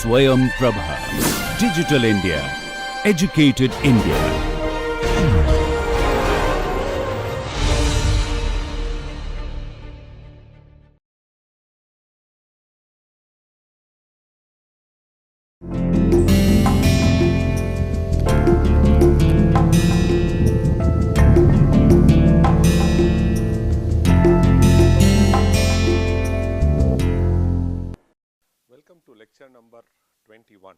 Swayam Prabha. Digital India. Educated India. Welcome to lecture number 21.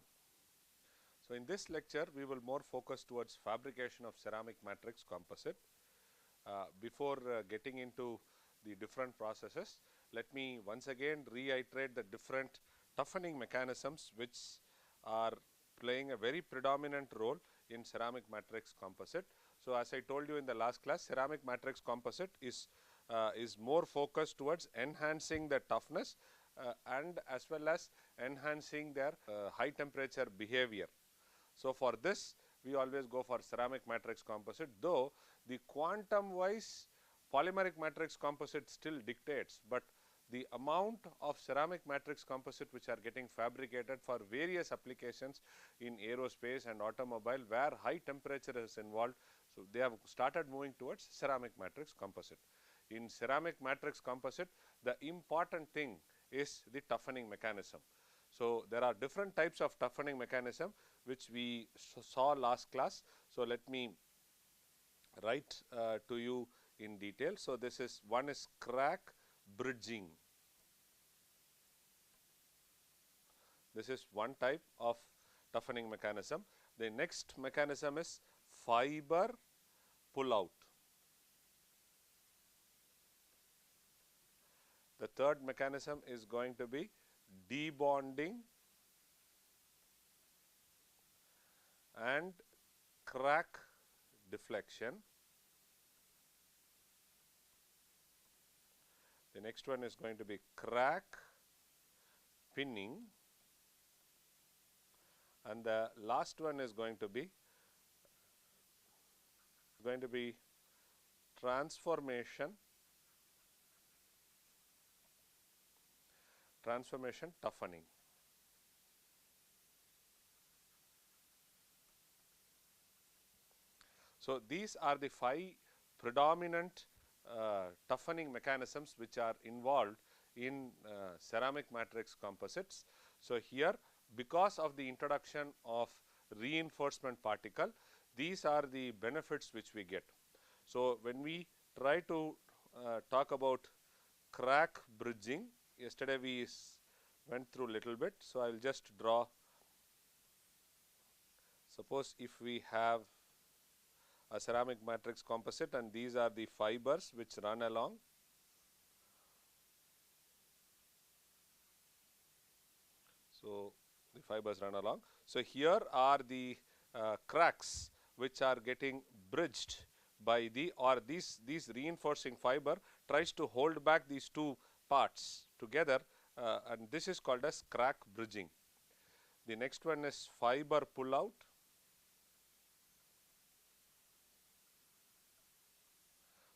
So in this lecture we will more focus towards fabrication of ceramic matrix composite. Before getting into the different processes, let me once again reiterate the different toughening mechanisms which are playing a very predominant role in ceramic matrix composite. So as I told you in the last class, ceramic matrix composite is more focused towards enhancing the toughness and as well as enhancing their high temperature behavior. So for this we always go for ceramic matrix composite, though the quantum wise polymeric matrix composite still dictates, but the amount of ceramic matrix composite which are getting fabricated for various applications in aerospace and automobile where high temperature is involved, so they have started moving towards ceramic matrix composite. In ceramic matrix composite, the important thing is the toughening mechanism. So there are different types of toughening mechanism which we saw last class. So let me write to you in detail. So this is one is crack bridging. This is one type of toughening mechanism. The next mechanism is fiber pull out. The third mechanism is going to be debonding and crack deflection. The next one is going to be crack pinning, and the last one is going to be transformation toughening. So these are the 5 predominant toughening mechanisms which are involved in ceramic matrix composites. So here, because of the introduction of reinforcement particle, these are the benefits which we get. So when we try to talk about crack bridging, yesterday we went through a little bit, so I will just draw. Suppose if we have a ceramic matrix composite and these are the fibers which run along. So the fibers run along. So here are the cracks which are getting bridged by the, or these reinforcing fiber tries to hold back these two parts together, and this is called as crack bridging. The next one is fiber pull out.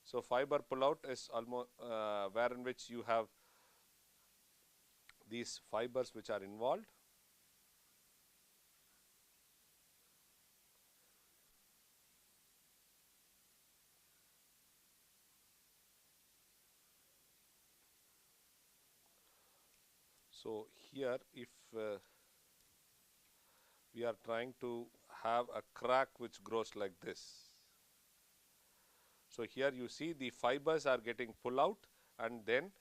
So fiber pull out is almost where in which you have these fibers which are involved. So here if we are trying to have a crack which grows like this. So here you see the fibers are getting pull out, and then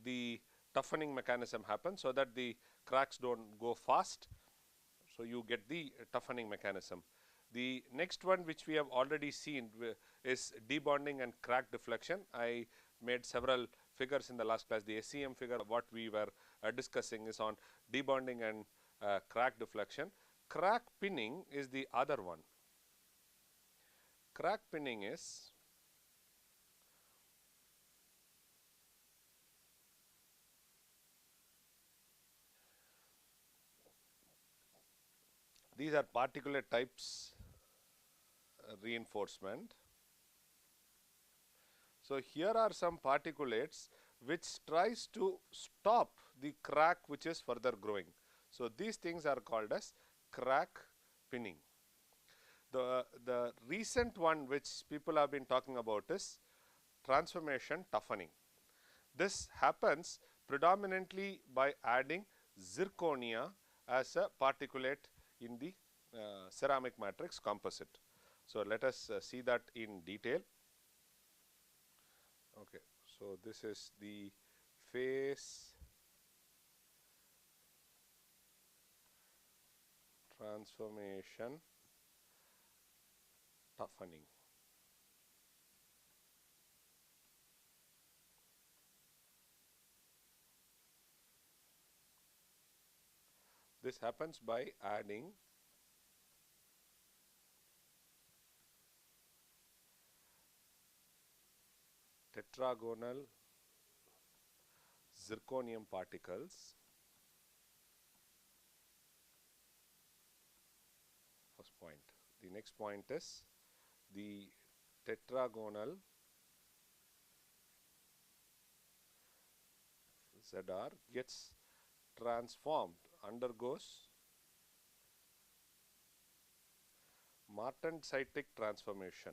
the toughening mechanism happens so that the cracks don't go fast. So you get the toughening mechanism. The next one which we have already seen is debonding and crack deflection. I made several figures in the last class. The SEM figure, what we were discussing is on debonding and crack deflection. Crack pinning is the other one. Crack pinning is these are particular types reinforcement. So here are some particulates which tries to stop the crack which is further growing. So these things are called as crack pinning. The recent one which people have been talking about is transformation toughening. This happens predominantly by adding zirconia as a particulate in the ceramic matrix composite. So let us see that in detail. Okay, so this is the phase transformation toughening. This happens by adding tetragonal zirconium particles. First point. The next point is the tetragonal ZR gets transformed, undergoes martensitic transformation.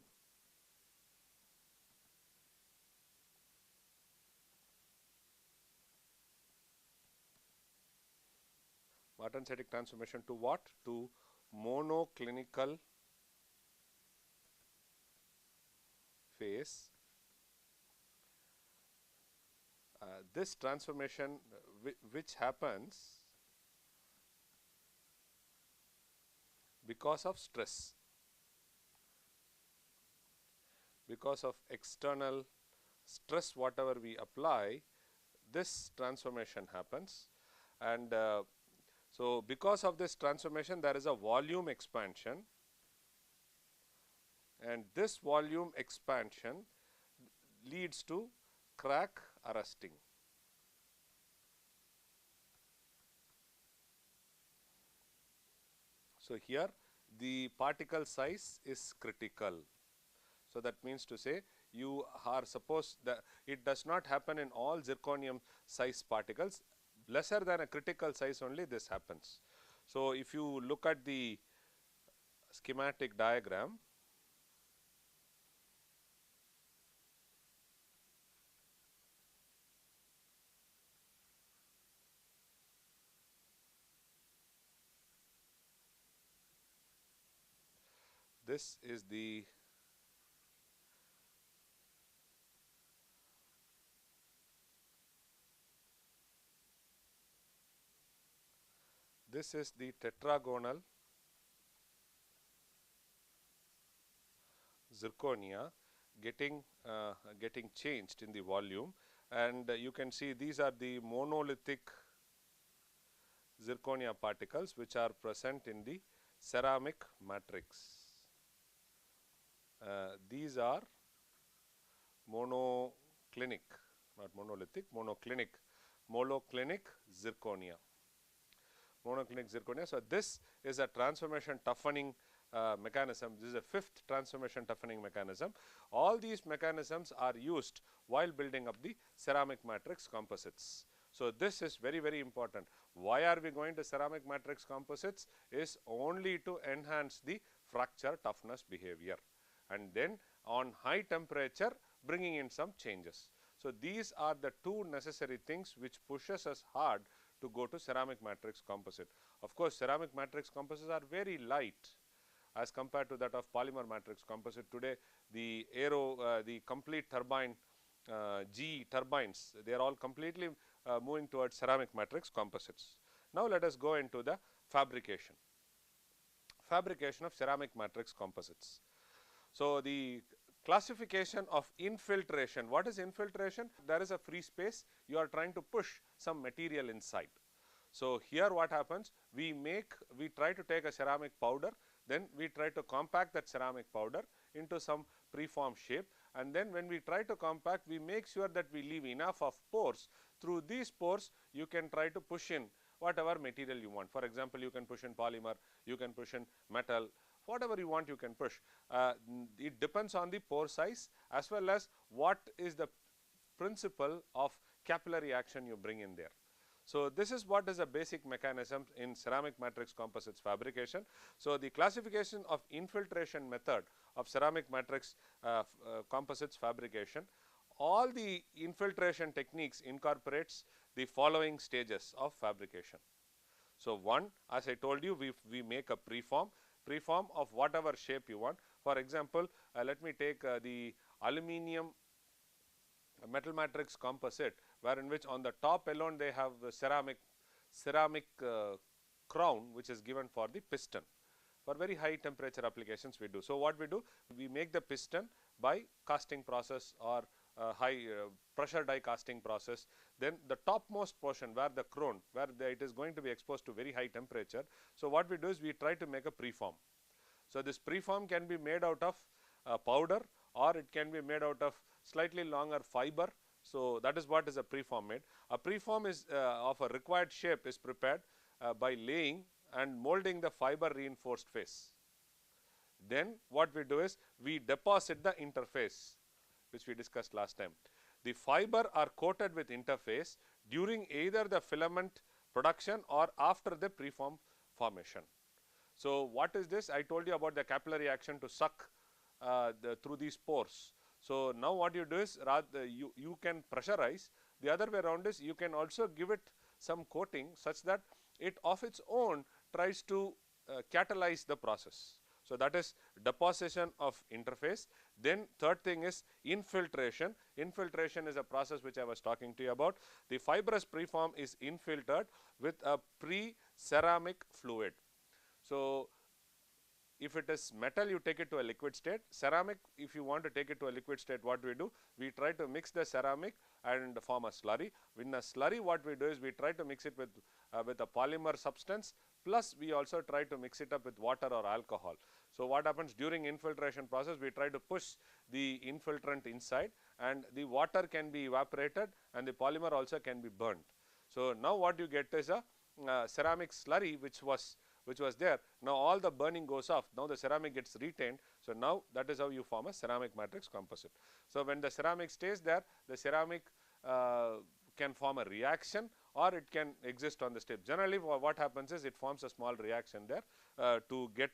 Martensitic transformation to what? To monoclinical phase. This transformation which happens because of stress, because of external stress whatever we apply, this transformation happens. And so because of this transformation there is a volume expansion, and this volume expansion leads to crack arresting. So here the particle size is critical. So that means to say you are supposed that it does not happen in all zirconium size particles. Lesser than a critical size only this happens. So if you look at the schematic diagram, this is the tetragonal zirconia getting changed in the volume, and you can see these are the monolithic zirconia particles which are present in the ceramic matrix. These are monoclinic, not monolithic, monoclinic zirconia. Monoclinic zirconia. So this is a transformation toughening mechanism. This is a fifth transformation toughening mechanism. All these mechanisms are used while building up the ceramic matrix composites. So this is very, very important. Why are we going to ceramic matrix composites? Is only to enhance the fracture toughness behavior, and then on high temperature bringing in some changes. So these are the two necessary things which pushes us hard to go to ceramic matrix composite. Of course, ceramic matrix composites are very light as compared to that of polymer matrix composite. Today the the complete turbine GE turbines, they are all completely moving towards ceramic matrix composites. Now let us go into the fabrication of ceramic matrix composites. So the classification of infiltration. What is infiltration? There is a free space, you are trying to push some material inside. So here what happens, we try to take a ceramic powder, then we try to compact that ceramic powder into some preformed shape, and then when we try to compact, we make sure that we leave enough of pores. Through these pores you can try to push in whatever material you want. For example, you can push in polymer, you can push in metal, whatever you want you can push. It depends on the pore size as well as what is the principle of capillary action you bring in there. So this is what is a basic mechanism in ceramic matrix composites fabrication. So the classification of infiltration method of ceramic matrix composites fabrication, all the infiltration techniques incorporates the following stages of fabrication. So one, as I told you, we make a preform of whatever shape you want. For example, let me take the aluminium metal matrix composite, wherein which on the top alone they have the ceramic crown, which is given for the piston. For very high temperature applications we do. So what we do, we make the piston by casting process or high pressure die casting process. Then the topmost portion where the crown, it is going to be exposed to very high temperature. So what we do is we try to make a preform. So this preform can be made out of powder, or it can be made out of slightly longer fiber. So that is what is a preform made. A preform is of a required shape is prepared by laying and molding the fiber reinforced face. Then what we do is we deposit the interface, which we discussed last time. The fiber are coated with interface during either the filament production or after the preform formation. So what is this? I told you about the capillary action to suck through these pores. So now what you do is, rather you can pressurize. The other way around is you can also give it some coating such that it of its own tries to catalyze the process. So that is deposition of interface. Then third thing is infiltration. Infiltration is a process which I was talking to you about. The fibrous preform is infiltrated with a pre-ceramic fluid. So if it is metal, you take it to a liquid state. Ceramic, if you want to take it to a liquid state, what do? We try to mix the ceramic and form a slurry. In a slurry, what we do is we try to mix it with a polymer substance, plus we also try to mix it up with water or alcohol. So what happens during infiltration process, we try to push the infiltrant inside, and the water can be evaporated and the polymer also can be burnt. So now what you get is a ceramic slurry which was there. Now all the burning goes off. Now the ceramic gets retained. So now that is how you form a ceramic matrix composite. So when the ceramic stays there, the ceramic can form a reaction, or it can exist on the state. Generally what happens is it forms a small reaction there to get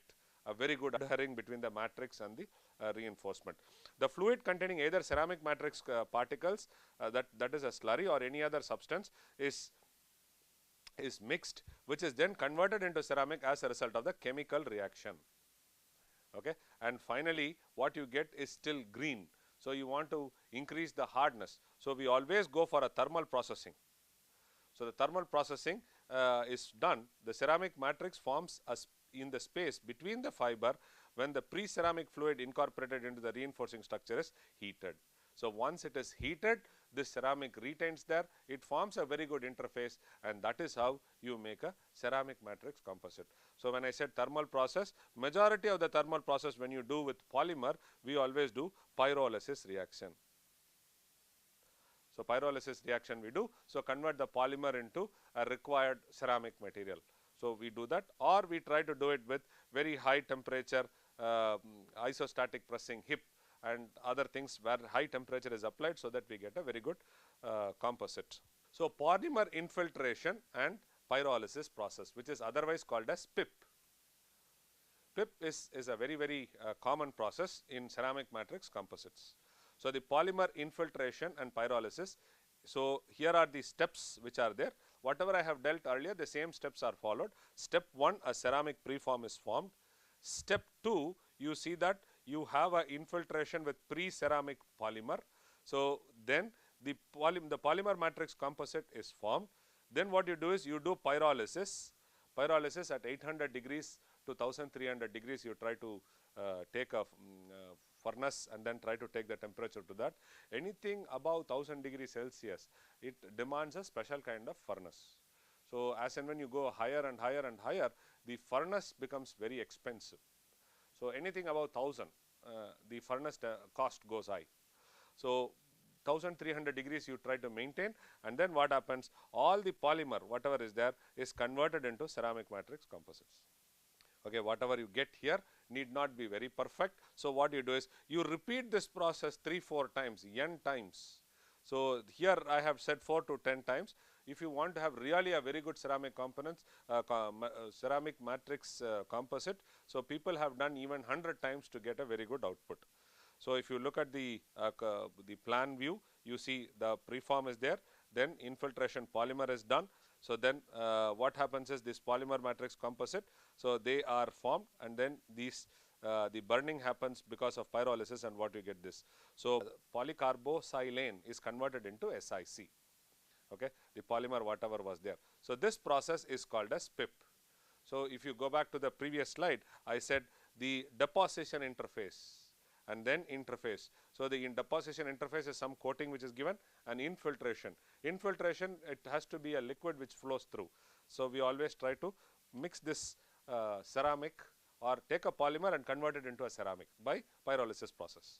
a very good adhering between the matrix and the reinforcement. The fluid containing either ceramic matrix particles, that is a slurry, or any other substance is mixed, which is then converted into ceramic as a result of the chemical reaction. Okay. And finally what you get is still green. So you want to increase the hardness. So we always go for a thermal processing. So the thermal processing is done. The ceramic matrix forms in the space between the fiber when the pre-ceramic fluid incorporated into the reinforcing structure is heated. So once it is heated, this ceramic retains there, it forms a very good interface, and that is how you make a ceramic matrix composite. So when I said thermal process, majority of the thermal process when you do with polymer, we always do pyrolysis reaction. So pyrolysis reaction we do, so convert the polymer into a required ceramic material. So we do that, or we try to do it with very high temperature isostatic pressing HIP and other things where high temperature is applied, so that we get a very good composite. So polymer infiltration and pyrolysis process, which is otherwise called as PIP. PIP is a very common process in ceramic matrix composites. So the polymer infiltration and pyrolysis. So here are the steps which are there. Whatever I have dealt earlier, the same steps are followed. Step 1, a ceramic preform is formed. Step 2, you see that you have a infiltration with pre-ceramic polymer. So then the polymer matrix composite is formed. Then what you do is you do pyrolysis. Pyrolysis at 800 degrees to 1300 degrees, you try to take a furnace and then try to take the temperature to that. Anything above 1000 degrees Celsius, it demands a special kind of furnace. So as and when you go higher and higher and higher, the furnace becomes very expensive. So anything above 1000, the furnace cost goes high. So 1300 degrees you try to maintain, and then what happens, all the polymer whatever is there is converted into ceramic matrix composites. Okay, whatever you get here need not be very perfect. So what you do is you repeat this process 3-4 times, n times. So here I have said 4 to 10 times. if you want to have really a very good ceramic components, ceramic matrix composite, so people have done even 100 times to get a very good output. So if you look at the plan view, you see the preform is there, then infiltration polymer is done. So then what happens is this polymer matrix composite, so they are formed, and then these the burning happens because of pyrolysis, and what you get this. So polycarbosilane is converted into SiC, okay, the polymer whatever was there. So this process is called as PIP. So if you go back to the previous slide, I said the deposition interface and then interface. So the deposition interface is some coating which is given, and infiltration. Infiltration, it has to be a liquid which flows through. So we always try to mix this ceramic or take a polymer and convert it into a ceramic by pyrolysis process.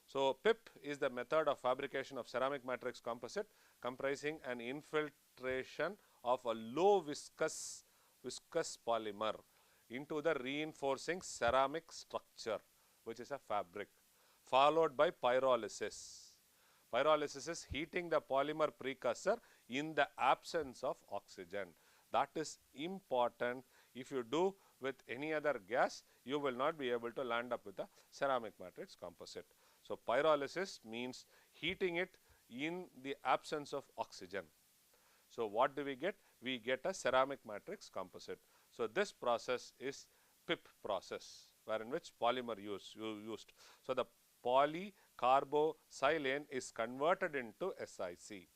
So PIP is the method of fabrication of ceramic matrix composite comprising an infiltration of a low viscous polymer into the reinforcing ceramic structure, which is a fabric, followed by pyrolysis. Pyrolysis is heating the polymer precursor in the absence of oxygen. That is important. If you do with any other gas, you will not be able to land up with a ceramic matrix composite. So pyrolysis means heating it in the absence of oxygen. So what do we get? We get a ceramic matrix composite. So this process is PIP process, wherein which polymer used. So the polycarbosilane is converted into SiC,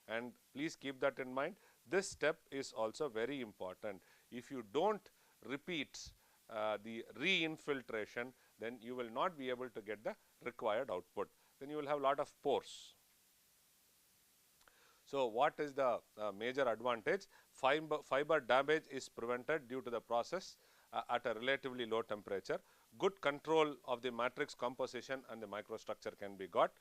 and please keep that in mind. This step is also very important. If you don't repeat the re-infiltration, then you will not be able to get the required output. Then you will have a lot of pores. So what is the major advantage? Fiber damage is prevented due to the process at a relatively low temperature. Good control of the matrix composition and the microstructure can be got.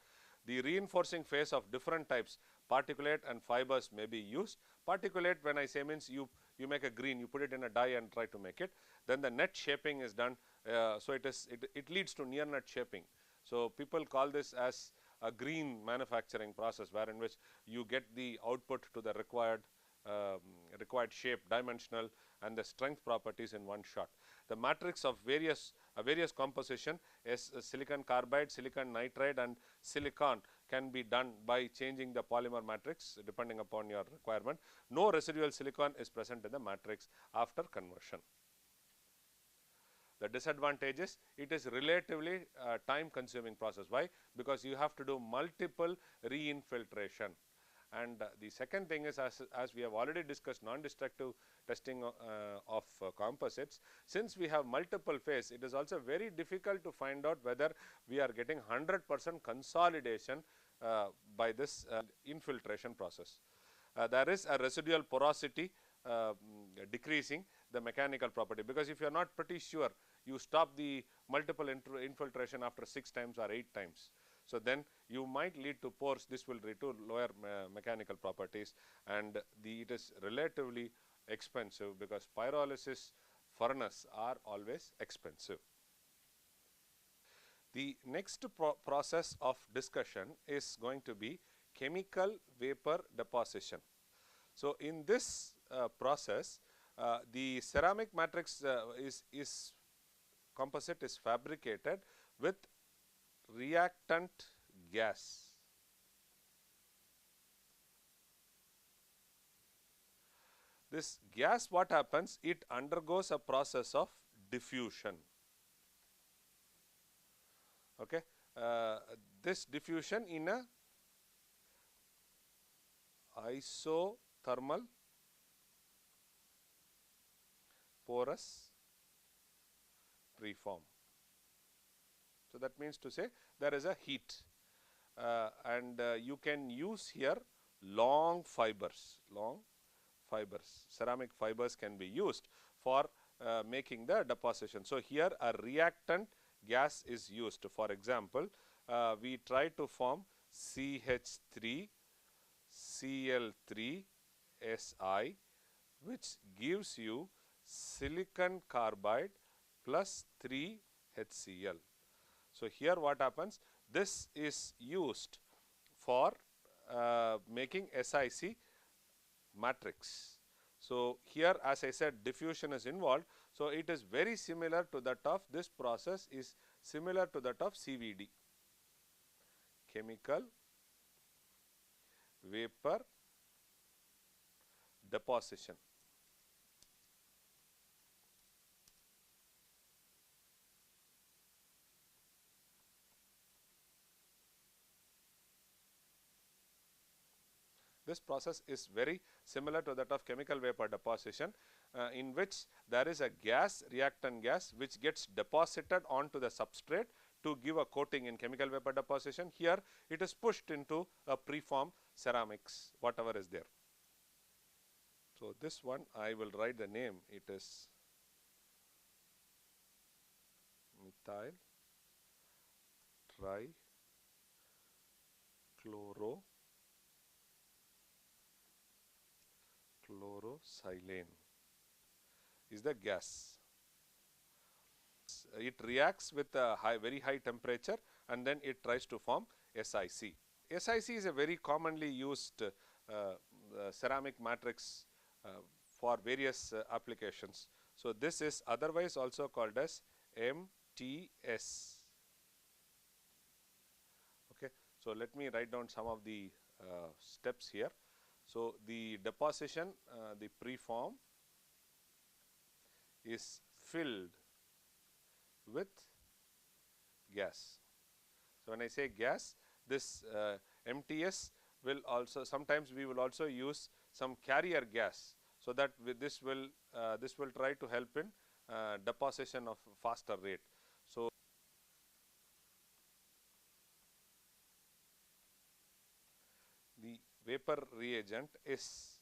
The reinforcing phase of different types, particulate and fibers, may be used. Particulate, when I say, means you make a green, you put it in a die and try to make it. Then the net shaping is done. So it leads to near net shaping. So people call this as a green manufacturing process, wherein which you get the output to the required shape, dimensional, and the strength properties in one shot. The matrix of various composition is silicon carbide, silicon nitride, and silicon can be done by changing the polymer matrix depending upon your requirement. No residual silicon is present in the matrix after conversion. The disadvantage is it is relatively time consuming process. Why? Because you have to do multiple re-infiltration. And the second thing is, as we have already discussed, non-destructive testing of composites, since we have multiple phase, it is also very difficult to find out whether we are getting 100% consolidation by this infiltration process. There is a residual porosity decreasing the mechanical property, because if you are not pretty sure, you stop the multiple infiltration after 6 times or 8 times. So then you might lead to pores. This will lead to lower mechanical properties, and it is relatively expensive because pyrolysis furnace are always expensive. The next process of discussion is going to be chemical vapor deposition. So in this process, the ceramic matrix composite is fabricated with reactant gas. This gas, what happens? It undergoes a process of diffusion. Okay, this diffusion in a isothermal porous preform. So that means to say there is a heat, and you can use here long fibers. Ceramic fibers can be used for making the deposition. So here a reactant gas is used. For example, we try to form CH3 Cl3 Si, which gives you silicon carbide plus 3 HCl. So here what happens? This is used for making SiC matrix. So here, as I said, diffusion is involved. So it is very similar to that of this process is similar to that of CVD, chemical vapor deposition. This process is very similar to that of chemical vapor deposition, in which there is a gas, reactant gas, which gets deposited onto the substrate to give a coating in chemical vapor deposition. Here it is pushed into a preform ceramics, whatever is there. So this one I will write the name, it is methyl trichlorosilane is the gas. It reacts with a very high temperature and then it tries to form SiC. SiC is a very commonly used ceramic matrix for various applications. So this is otherwise also called as MTS. Okay. So let me write down some of the steps here. So the deposition, the preform is filled with gas. So when I say gas, this MTS will also, sometimes we will also use some carrier gas, so that with this will try to help in deposition of faster rate. So the vapor reagent is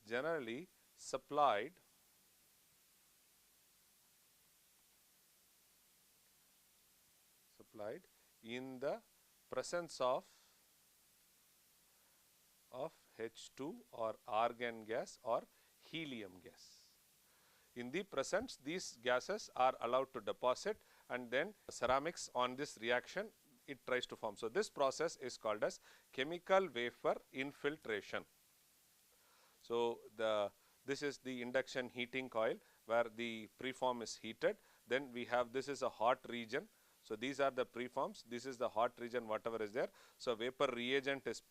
generally supplied in the presence of H2 or argon gas or helium gas. In the presence, these gases are allowed to deposit, and then ceramics on this reaction it tries to form. So this process is called as chemical vapor infiltration. So this is the induction heating coil where the preform is heated. Then we have, this is a hot region. So these are the preforms, this is the hot region, whatever is there. So vapor reagent is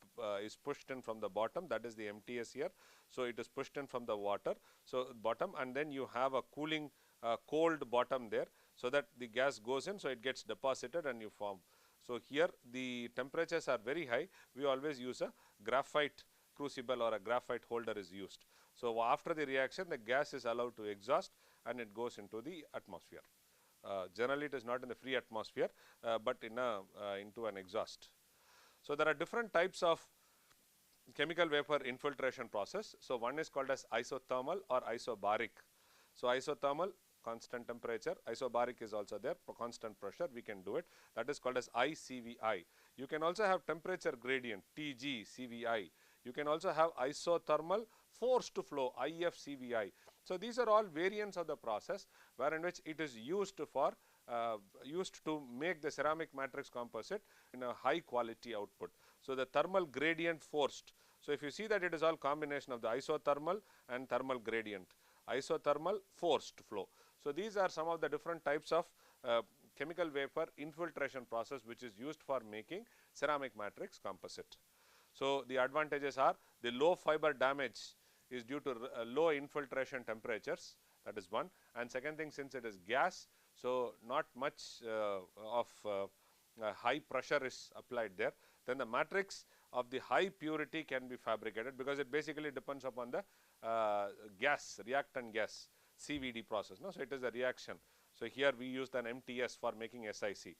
pushed in from the bottom, that is the MTS here. So it is pushed in from the water, so bottom, and then you have a cooling cold bottom there, so that the gas goes in, so it gets deposited and you form. So here the temperatures are very high, we always use a graphite crucible or a graphite holder is used. So after the reaction, the gas is allowed to exhaust and it goes into the atmosphere. Generally it is not in the free atmosphere, but in into an exhaust. So there are different types of chemical vapor infiltration process. So one is called as isothermal or isobaric. So isothermal, constant temperature, isobaric is also there, for constant pressure we can do it, that is called as ICVI. You can also have temperature gradient, TGCVI. You can also have isothermal forced flow, IFCVI. So these are all variants of the process wherein which it is used for used to make the ceramic matrix composite in a high quality output. So the thermal gradient forced. So if you see that it is all combination of the isothermal and thermal gradient, isothermal forced flow. So these are some of the different types of chemical vapor infiltration process which is used for making ceramic matrix composite. So the advantages are the low fiber damage is due to low infiltration temperatures, that is one, and second thing, since it is gas, so not much of high pressure is applied there. Then the matrix of the high purity can be fabricated, because it basically depends upon the gas, reactant gas, CVD process. No? So it is a reaction. So here we used an MTS for making SiC.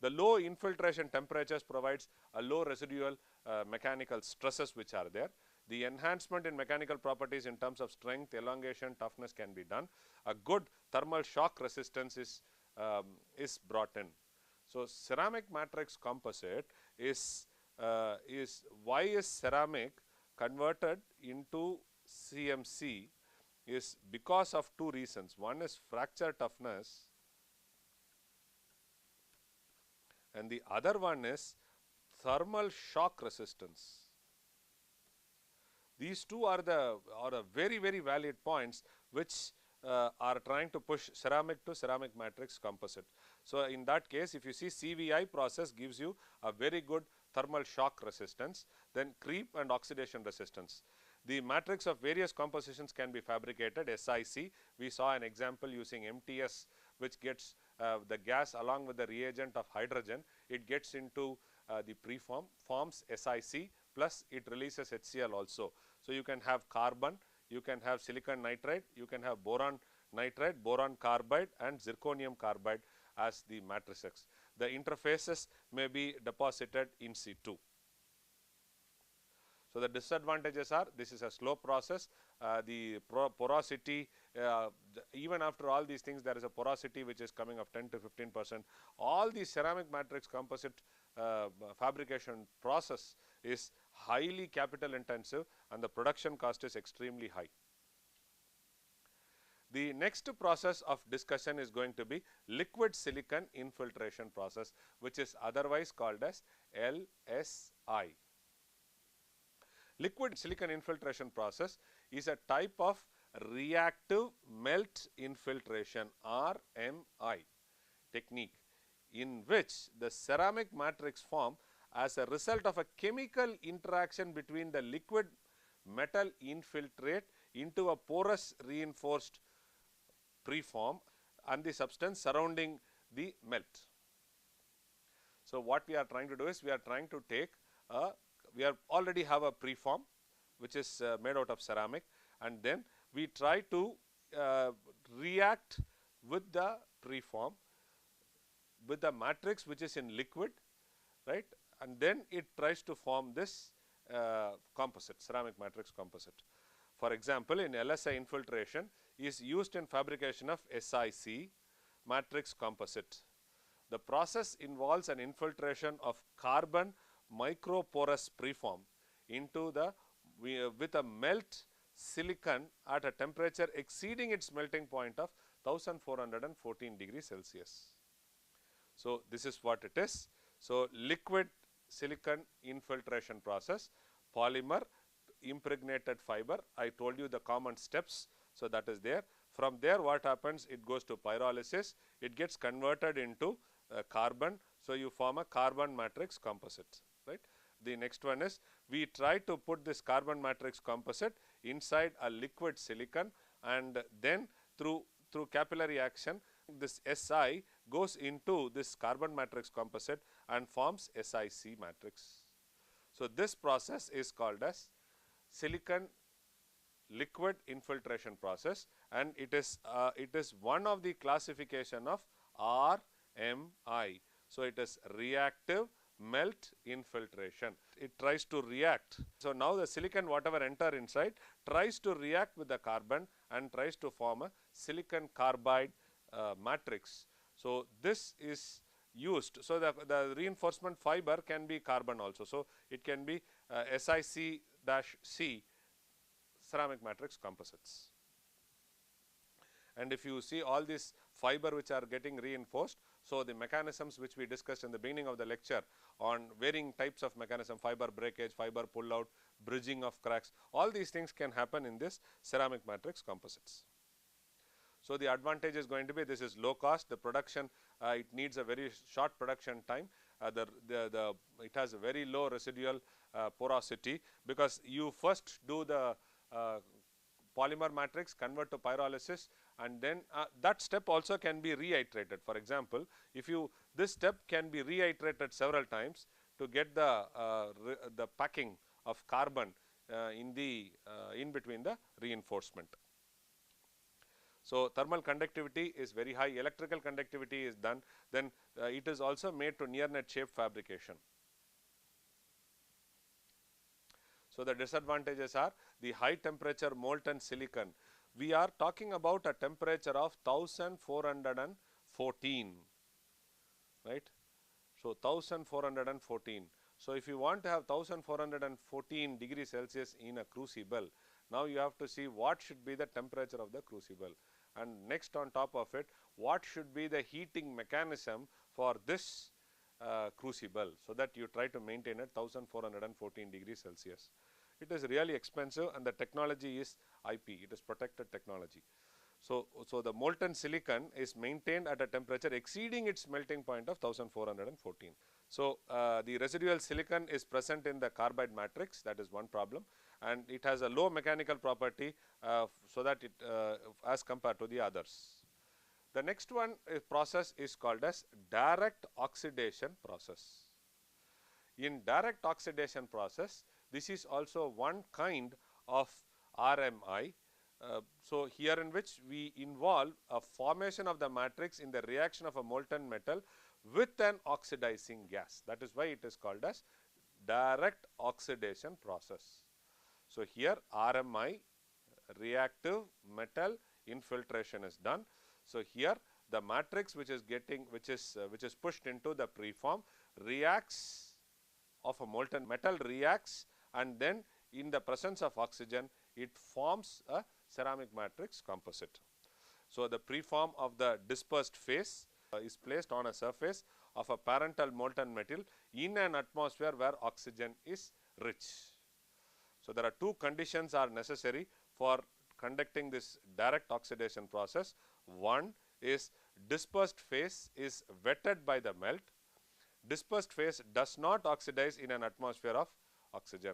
The low infiltration temperatures provides a low residual mechanical stresses which are there. The enhancement in mechanical properties in terms of strength, elongation, toughness can be done. A good thermal shock resistance is brought in. So ceramic matrix composite is why is ceramic converted into CMC is because of two reasons. One is fracture toughness and the other one is thermal shock resistance. These two are very valid points which are trying to push ceramic to ceramic matrix composite. So in that case, if you see CVI process gives you a very good thermal shock resistance, then creep and oxidation resistance. The matrix of various compositions can be fabricated. SiC, we saw an example using MTS, which gets the gas along with the reagent of hydrogen, it gets into the preform, forms SiC, plus it releases HCl also. So you can have carbon, you can have silicon nitride, you can have boron nitride, boron carbide and zirconium carbide as the matrices. The interfaces may be deposited in situ. So the disadvantages are, this is a slow process, the porosity, even after all these things there is a porosity which is coming of 10 to 15%. All the ceramic matrix composite fabrication process is highly capital intensive and the production cost is extremely high. The next process of discussion is going to be liquid silicon infiltration process, which is otherwise called as LSI. Liquid silicon infiltration process is a type of reactive melt infiltration RMI technique in which the ceramic matrix form as a result of a chemical interaction between the liquid metal infiltrate into a porous reinforced preform and the substance surrounding the melt. So what we are trying to do is we are trying to take already have a preform which is made out of ceramic, and then we try to react with the preform with the matrix which is in liquid, right, and then it tries to form this composite, ceramic matrix composite. For example, in LSI infiltration is used in fabrication of SiC matrix composite. The process involves an infiltration of carbon microporous preform into the with a melt silicon at a temperature exceeding its melting point of 1414 degrees Celsius. So this is what it is. So liquid silicon infiltration process, polymer, impregnated fiber, I told you the common steps, so that is there. From there what happens, it goes to pyrolysis, it gets converted into carbon, so you form a carbon matrix composite, right. The next one is we try to put this carbon matrix composite inside a liquid silicon, and then through capillary action this Si goes into this carbon matrix composite and forms SiC matrix. So this process is called as silicon liquid infiltration process, and it is one of the classification of RMI. So it is reactive melt infiltration. It tries to react. So now the silicon whatever enter inside tries to react with the carbon and tries to form a silicon carbide matrix. So this is used. So the reinforcement fiber can be carbon also. So it can be SiC-C ceramic matrix composites. And if you see all these fiber which are getting reinforced, so the mechanisms which we discussed in the beginning of the lecture on varying types of mechanism, fiber breakage, fiber pull out, bridging of cracks, all these things can happen in this ceramic matrix composites. So the advantage is going to be this is low cost, the production it needs a very short production time, it has a very low residual porosity, because you first do the polymer matrix, convert to pyrolysis, and then that step also can be reiterated. For example, if you this step can be reiterated several times to get the packing of carbon in between the reinforcement. So thermal conductivity is very high, electrical conductivity is done, then it is also made to near net shape fabrication. So the disadvantages are the high temperature molten silicon. We are talking about a temperature of 1414, right. So 1414. So if you want to have 1414 degrees Celsius in a crucible, now you have to see what should be the temperature of the crucible, and next on top of it, what should be the heating mechanism for this crucible, so that you try to maintain at 1414 degrees Celsius. it is really expensive, and the technology is IP, it is protected technology. So the molten silicon is maintained at a temperature exceeding its melting point of 1414. So the residual silicon is present in the carbide matrix, that is one problem, and it has a low mechanical property so that it as compared to the others. The next one process is called as direct oxidation process. In direct oxidation process, this is also one kind of RMI. So here in which we involve a formation of the matrix in the reaction of a molten metal with an oxidizing gas. That is why it is called as direct oxidation process. So here RMI, reactive metal infiltration, is done. So here the matrix which is pushed into the preform reacts of a molten metal reacts, and then in the presence of oxygen it forms a ceramic matrix composite. So the preform of the dispersed phase is placed on a surface of a parental molten metal in an atmosphere where oxygen is rich. So there are two conditions are necessary for conducting this direct oxidation process. One is dispersed phase is wetted by the melt. Dispersed phase does not oxidize in an atmosphere of oxygen.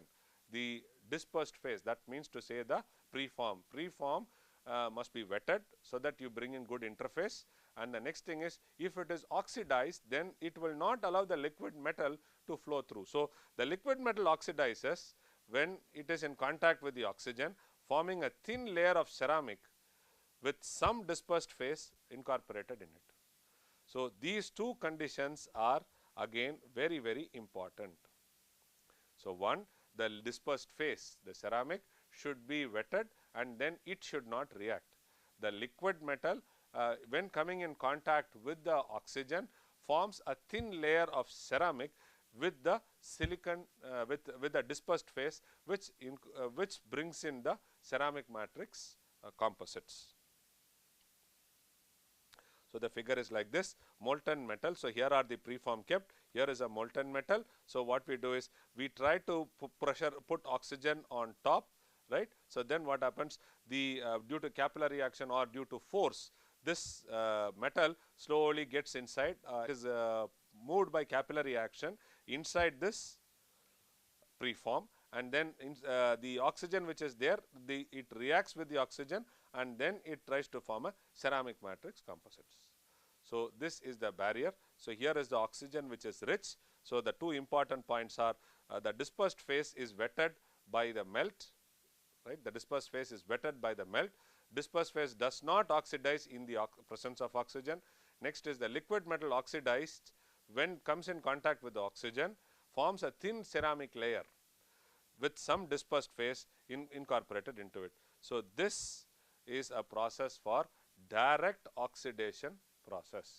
The dispersed phase, that means to say the preform must be wetted so that you bring in good interface. And the next thing is, if it is oxidized, then it will not allow the liquid metal to flow through. So the liquid metal oxidizes when it is in contact with the oxygen, forming a thin layer of ceramic with some dispersed phase incorporated in it. So these two conditions are again very, very important. So one, the dispersed phase, the ceramic should be wetted and then it should not react. The liquid metal when coming in contact with the oxygen forms a thin layer of ceramic with the silicon with the dispersed phase, which brings in the ceramic matrix composites. So the figure is like this: molten metal. So here are the preform kept. Here is a molten metal. So what we do is we try to put oxygen on top, right? So then what happens? The due to capillary action or due to force, this metal slowly gets inside. Is moved by capillary action inside this preform, and then the oxygen which is there, it reacts with the oxygen, and then it tries to form a ceramic matrix composites. So this is the barrier. So here is the oxygen which is rich. So the two important points are the dispersed phase is wetted by the melt, right? The dispersed phase is wetted by the melt. Dispersed phase does not oxidize in the presence of oxygen. Next is the liquid metal oxidized when comes in contact with the oxygen, forms a thin ceramic layer with some dispersed phase incorporated into it. So this is a process for direct oxidation process.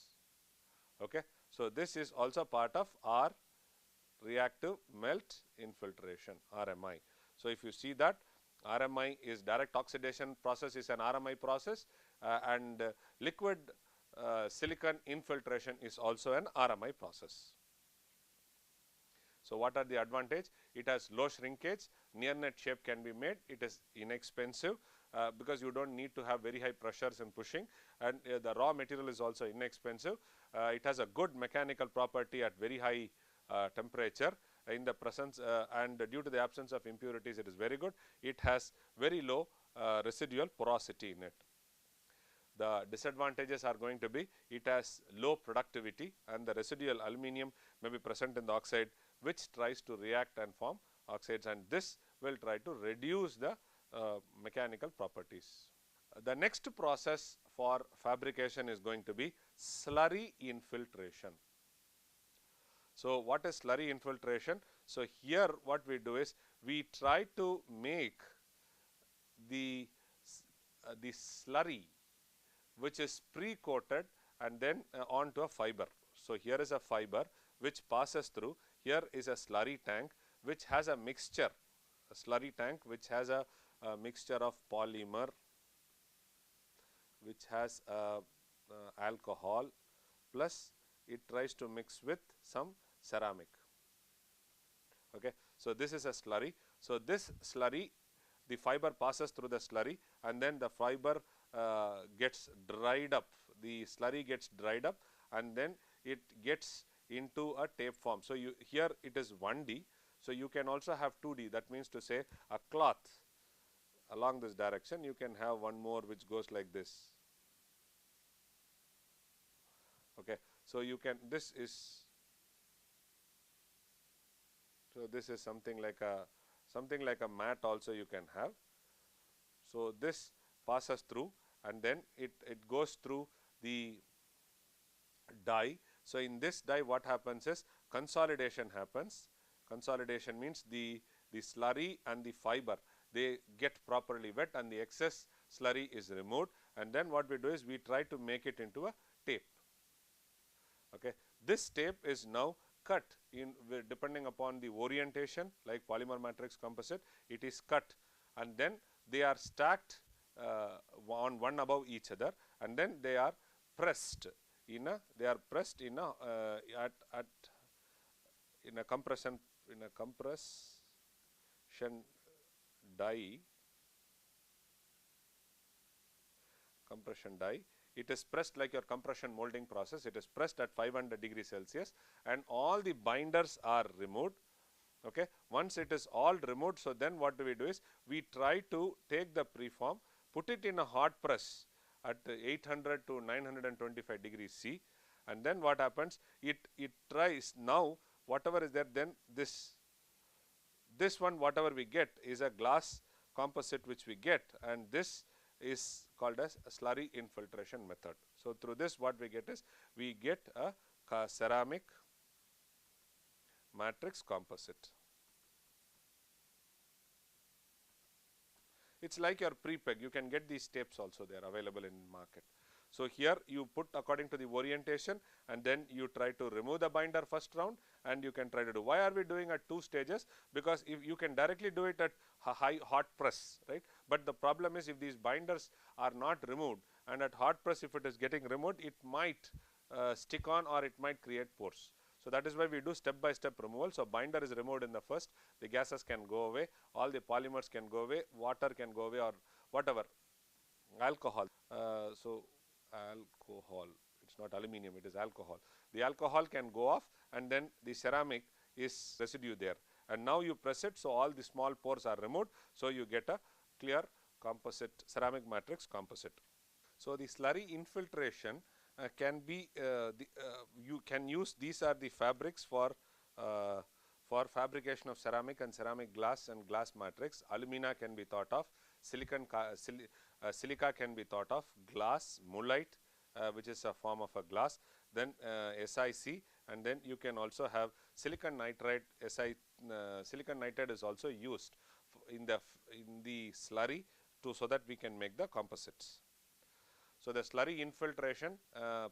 Okay. So this is also part of our reactive melt infiltration, RMI. So if you see that RMI is direct oxidation process is an RMI process, and liquid silicon infiltration is also an RMI process. So what are the advantage? It has low shrinkage, near net shape can be made, it is inexpensive because you don't need to have very high pressures in pushing, and the raw material is also inexpensive. It has a good mechanical property at very high temperature in the presence and due to the absence of impurities, it is very good. It has very low residual porosity in it. The disadvantages are going to be it has low productivity, and the residual aluminum may be present in the oxide, which tries to react and form oxides, and this will try to reduce the mechanical properties. The next process for fabrication is going to be slurry infiltration. So what is slurry infiltration? So here what we do is we try to make the slurry which is pre-coated and then onto a fiber. So here is a fiber which passes through. Here is a slurry tank which has a mixture, a slurry tank which has a mixture of polymer, which has alcohol, plus it tries to mix with some ceramic. Okay. So this is a slurry. So this slurry, the fiber passes through the slurry, and then the fiber gets dried up, the slurry gets dried up, and then it gets into a tape form. So here it is 1D, so you can also have 2D. That means to say a cloth along this direction, you can have one more which goes like this. Okay, so you can, this is something like a mat also you can have. So this passes through, and then it goes through the die. So in this die, what happens is consolidation happens. Consolidation means the slurry and the fiber, they get properly wet, and the excess slurry is removed, and then what we do is we try to make it into a tape. Okay, this tape is now cut in depending upon the orientation, like polymer matrix composite, it is cut, and then they are stacked on one above each other, and then they are pressed in a compression die. It is pressed like your compression molding process. It is pressed at 500 degrees Celsius, and all the binders are removed. Okay, once it is all removed, so then what do? Is we try to take the preform, put it in a hot press at 800 to 925 degrees C, and then what happens, it tries, now whatever is there, then this one whatever we get is a glass composite which we get, and this is called as a slurry infiltration method. So through this what we get is we get a ceramic matrix composite. It's like your pre-peg. You can get these tapes also, they are available in market. So here you put according to the orientation, and then you try to remove the binder first round, and you can try to do. Why are we doing at 2 stages? Because if you can directly do it at hot press, right? But the problem is if these binders are not removed, and at hot press if it is getting removed, it might stick on, or it might create pores. So that is why we do step by step removal. So binder is removed in the first, the gases can go away, all the polymers can go away, water can go away, or whatever, alcohol. Alcohol, it's not aluminium, it is alcohol. The alcohol can go off, and then the ceramic is residue there, and now you press it, so all the small pores are removed, so you get a clear composite ceramic matrix composite. So the slurry infiltration can be you can use, these are the fabrics for fabrication of ceramic and ceramic glass and glass matrix. Alumina can be thought of, silica can be thought of, glass, mullite, which is a form of a glass, then SiC, and then you can also have silicon nitride. Silicon nitride is also used in the slurry so that we can make the composites. So the slurry infiltration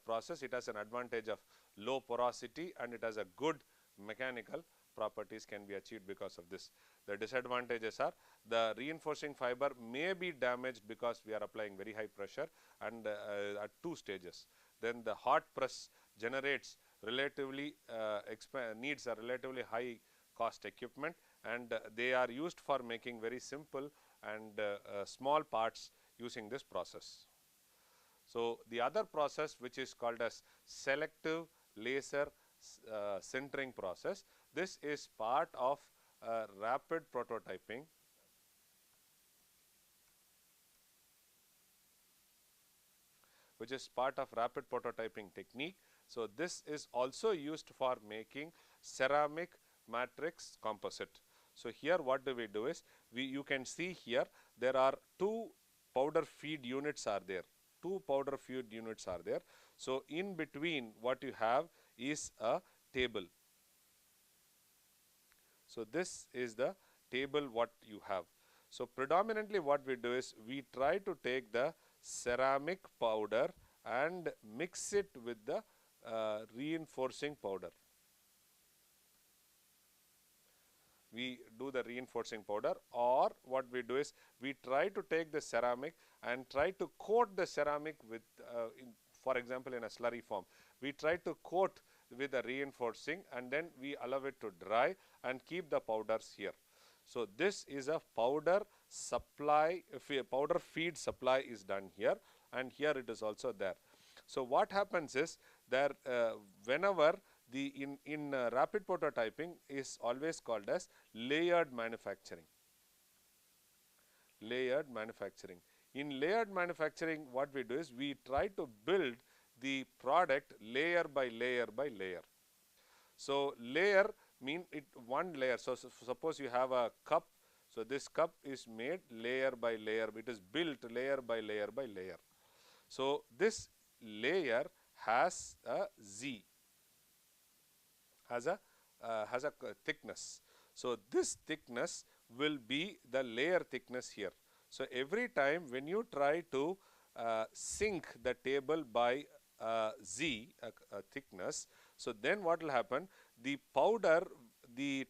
process, it has an advantage of low porosity, and it has a good mechanical properties can be achieved because of this. The disadvantages are the reinforcing fiber may be damaged because we are applying very high pressure, and at 2 stages. Then the hot press generates relatively needs a relatively high cost equipment, and they are used for making very simple and small parts using this process. So the other process, which is called as selective laser sintering process, this is part of rapid prototyping. Which is part of rapid prototyping technique. So this is also used for making ceramic matrix composite. So here what do we do is, you can see here there are 2 powder feed units are there. 2 powder feed units are there. So in between what you have is a table. So this is the table what you have. So predominantly what we do is we try to take the ceramic powder and mix it with the reinforcing powder. We do the reinforcing powder, or what we do is we try to take the ceramic and try to coat the ceramic with for example in a slurry form, we try to coat with the reinforcing, and then we allow it to dry and keep the powders here. So this is a powder supply, powder feed supply is done here, and here it is also there. So what happens is there whenever the in rapid prototyping is always called as layered manufacturing. Layered manufacturing. In layered manufacturing, what we do is we try to build the product layer by layer by layer. So layer mean it one layer. So suppose you have a cup. So this cup is made layer by layer. It is built layer by layer by layer. So this layer has a Z, has a thickness. So this thickness will be the layer thickness here. So every time when you try to sink the table by Z, a thickness, so then what will happen? The powder, the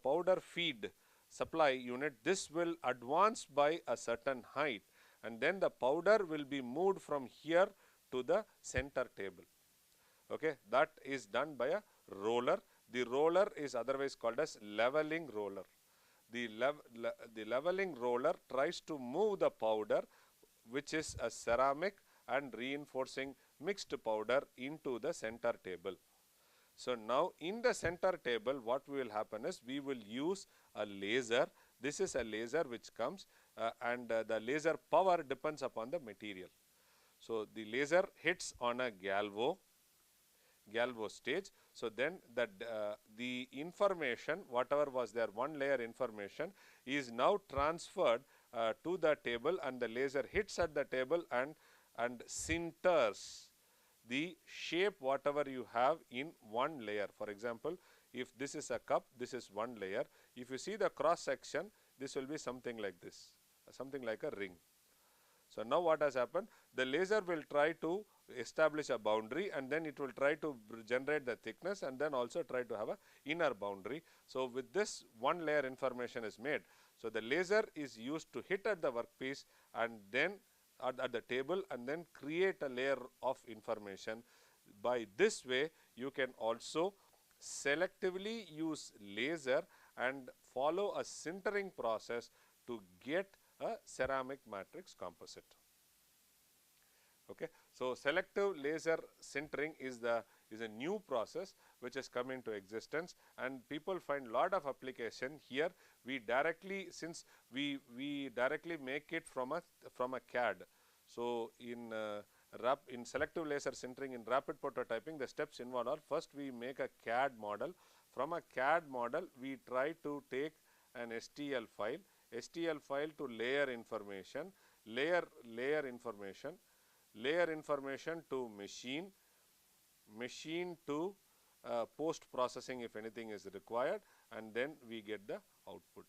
powder feed supply unit, this will advance by a certain height, and then the powder will be moved from here to the center table. Okay, that is done by a roller. The roller is otherwise called as leveling roller. The leveling roller tries to move the powder, which is a ceramic and reinforcing mixed powder, into the center table. So now in the center table, what will happen is we will use a laser. This is a laser which comes and the laser power depends upon the material. So the laser hits on a galvo stage. So then that the information, whatever was there, one layer information, is now transferred to the table, and the laser hits at the table and sinters the shape whatever you have in one layer. For example, if this is a cup, this is one layer. If you see the cross section, this will be something like this, something like a ring. So now what has happened? The laser will try to establish a boundary, and then it will try to generate the thickness, and then also try to have a inner boundary. So with this, one layer information is made. So the laser is used to hit at the workpiece and then at the table, and then create a layer of information. By this way, you can also selectively use laser and follow a sintering process to get a ceramic matrix composite. Okay. So selective laser sintering is a new process which has come into existence, and people find lot of application here. We directly, since we directly make it from a CAD. So in selective laser sintering, in rapid prototyping, the steps involved are: first we make a CAD model. From a CAD model, we try to take an STL file to layer information, layer information to machine to post processing if anything is required, and then we get the output.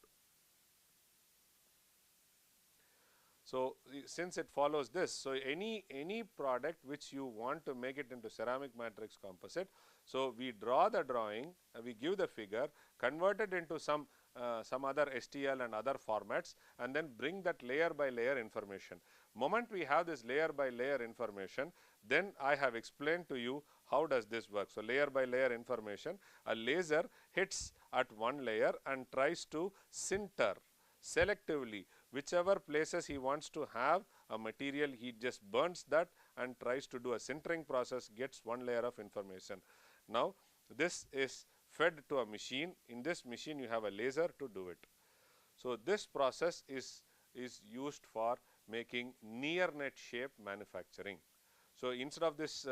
So since it follows this, so any product which you want to make it into ceramic matrix composite, so we draw the drawing, we give the figure, convert it into some other STL and other formats, and then bring that layer by layer information. Moment we have this layer by layer information, then I have explained to you how does this work. So layer by layer information, a laser hits at one layer and tries to sinter selectively whichever places he wants to have a material. He just burns that and tries to do a sintering process, gets one layer of information. Now this is fed to a machine. In this machine you have a laser to do it. So this process is used for making near net shape manufacturing. So instead of this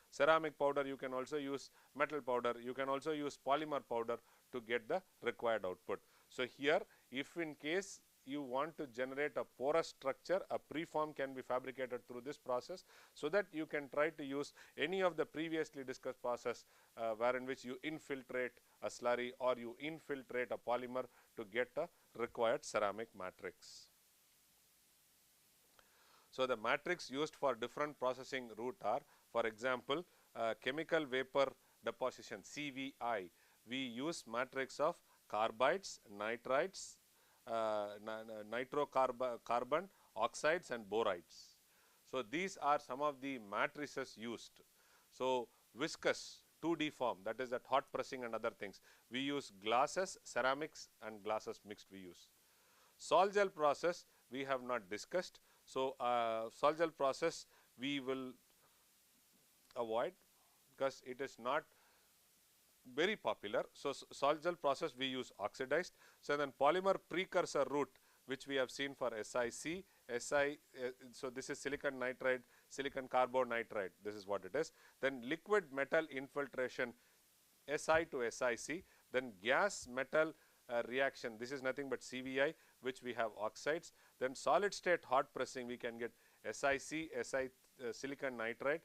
ceramic powder, you can also use metal powder, you can also use polymer powder to get the required output. So here, if in case you want to generate a porous structure, a preform can be fabricated through this process, so that you can try to use any of the previously discussed process wherein which you infiltrate a slurry or you infiltrate a polymer to get a required ceramic matrix. So the matrix used for different processing route are, for example, chemical vapor deposition, CVI. We use matrix of carbides, nitrides, nitrocarbon, oxides and borides. So these are some of the matrices used. So viscous 2D form, that is that hot pressing and other things. We use glasses, ceramics and glasses mixed we use. Sol gel process we have not discussed. So, sol gel process we will avoid because it is not very popular. So, sol gel process we use oxidized. So, then polymer precursor route which we have seen for SiC, so this is silicon nitride, silicon carbonitride, this is what it is. Then liquid metal infiltration Si to SiC, then gas metal reaction, this is nothing but CVI which we have oxides. Then solid state hot pressing we can get SiC, silicon nitride.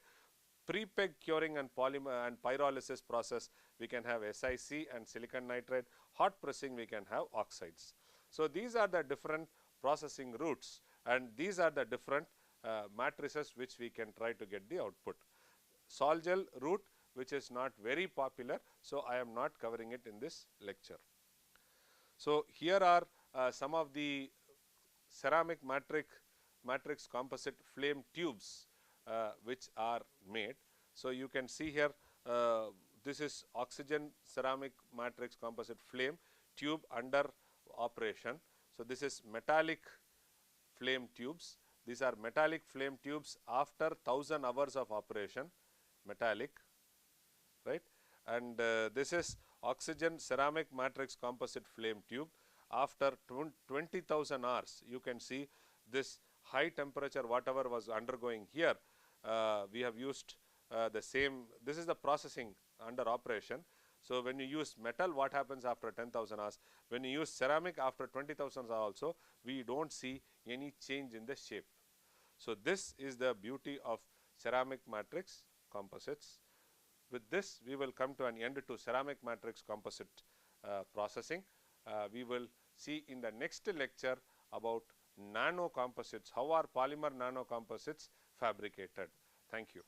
Pre-peg curing and polymer and pyrolysis process we can have SiC and silicon nitride. Hot pressing we can have oxides. So, these are the different processing routes and these are the different matrices which we can try to get the output. Sol gel route which is not very popular, so I am not covering it in this lecture. So, here are some of the ceramic matrix composite flame tubes which are made. So, you can see here this is oxygen ceramic matrix composite flame tube under operation. So, this is metallic flame tubes. These are metallic flame tubes after 1000 hours of operation, metallic, right. And this is oxygen ceramic matrix composite flame tube after 20,000 hours. You can see this high temperature whatever was undergoing here. We have used the same, this is the processing under operation. So, when you use metal, what happens after 10,000 hours? When you use ceramic after 20,000 hours also, we do not see any change in the shape. So, this is the beauty of ceramic matrix composites. With this, we will come to an end to ceramic matrix composite processing. We will see in the next lecture about nano composites, how are polymer nano composites fabricated. Thank you.